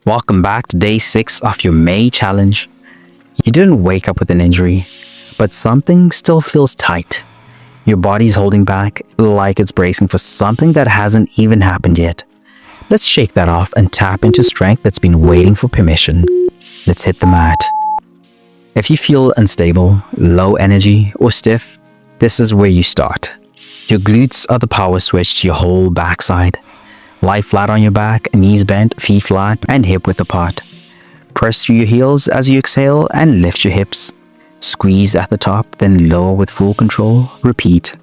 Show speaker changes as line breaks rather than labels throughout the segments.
Welcome back to day 6 of your May challenge. You didn't wake up with an injury, but something still feels tight. Your body's holding back like it's bracing for something that hasn't even happened yet. Let's shake that off and tap into strength that's been waiting for permission. Let's hit the mat. If you feel unstable, low energy, or stiff, this is where you start. Your glutes are the power switch to your whole backside. Lie flat on your back, knees bent, feet flat, and hip width apart. Press through your heels as you exhale and lift your hips. Squeeze at the top, then lower with full control. Repeat.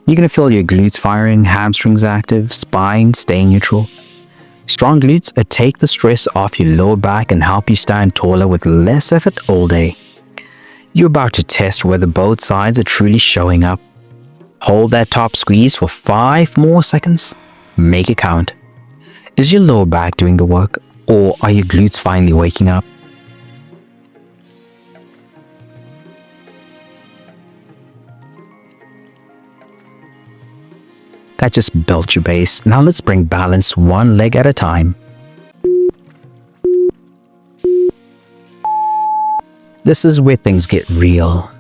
You're going to feel your glutes firing, hamstrings active, spine staying neutral. Strong glutes take the stress off your lower back and help you stand taller with less effort all day. You're about to test whether both sides are truly showing up. Hold that top squeeze for 5 more seconds. Make it count. Is your lower back doing the work, or are your glutes finally waking up? That just built your base. Now let's bring balance one leg at a time. This is where things get real.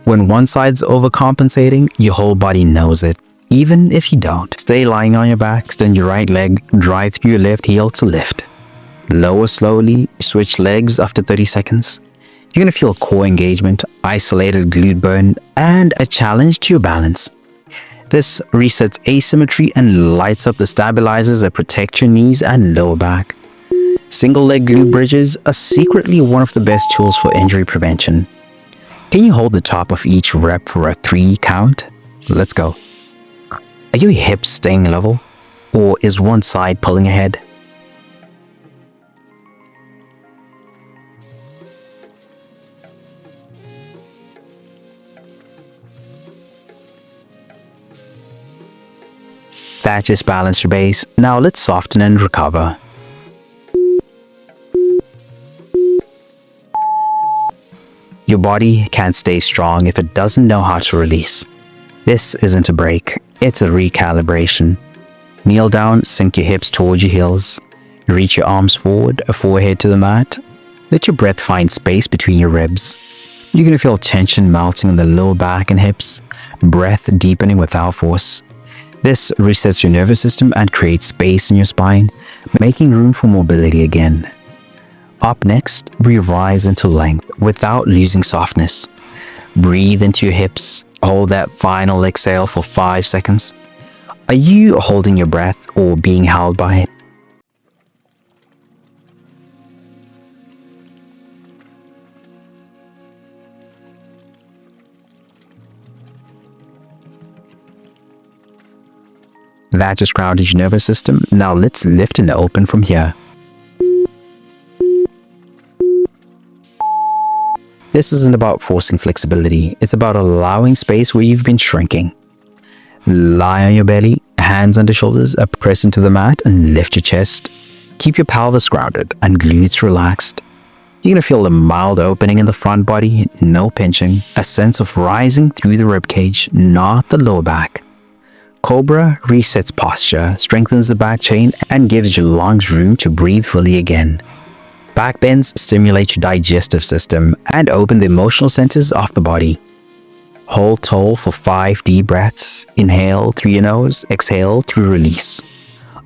When one side's overcompensating, your whole body knows it. Even if you don't, stay lying on your back, extend your right leg, drive through your left heel to lift. Lower slowly, switch legs after 30 seconds. You're going to feel core engagement, isolated glute burn, and a challenge to your balance. This resets asymmetry and lights up the stabilizers that protect your knees and lower back. Single leg glute bridges are secretly one of the best tools for injury prevention. Can you hold the top of each rep for a 3 count? Let's go. Are your hips staying level, or is one side pulling ahead? That just balanced your base. Now let's soften and recover. Your body can't stay strong if it doesn't know how to release. This isn't a break, it's a recalibration. Kneel down, sink your hips towards your heels. Reach your arms forward, forehead to the mat. Let your breath find space between your ribs. You're going to feel tension melting in the lower back and hips, breath deepening without force. This resets your nervous system and creates space in your spine, making room for mobility again. Up next, we rise into length without losing softness. Breathe into your hips. Hold that final exhale for 5 seconds. Are you holding your breath or being held by it? That just grounded your nervous system. Now let's lift and open from here. This isn't about forcing flexibility. It's about allowing space where you've been shrinking. Lie on your belly, hands under shoulders, press into the mat and lift your chest. Keep your pelvis grounded and glutes relaxed. You're going to feel a mild opening in the front body, no pinching, a sense of rising through the ribcage, not the lower back. Cobra resets posture, strengthens the back chain, and gives your lungs room to breathe fully again. Back bends stimulate your digestive system and open the emotional centers of the body. Hold tall for 5 deep breaths. Inhale through your nose, exhale through release.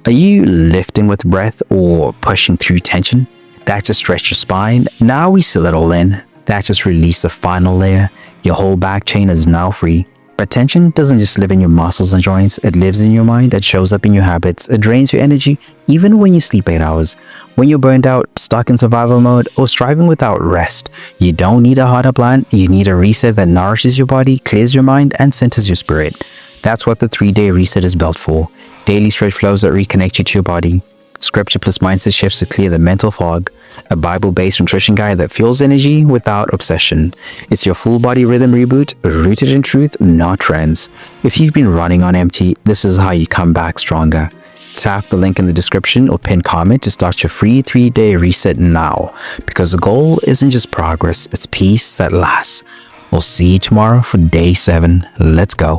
Are you lifting with breath or pushing through tension? That just stretched your spine. Now we seal it all in. That just released the final layer. Your whole back chain is now free. But tension doesn't just live in your muscles and joints, it lives in your mind, it shows up in your habits, it drains your energy even when you sleep 8 hours. When you're burned out, stuck in survival mode, or striving without rest, you don't need a harder plan, you need a reset that nourishes your body, clears your mind, and centers your spirit. That's what the 3-day reset is built for. Daily straight flows that reconnect you to your body. Scripture plus mindset shifts to clear the mental fog. A Bible-based nutrition guide that fuels energy without obsession. It's your full body rhythm reboot, rooted in truth, not trends. If you've been running on empty, this is how you come back stronger. Tap the link in the description or pin comment to start your free 3-day reset now. Because the goal isn't just progress, it's peace that lasts. We'll see you tomorrow for day 7. Let's go.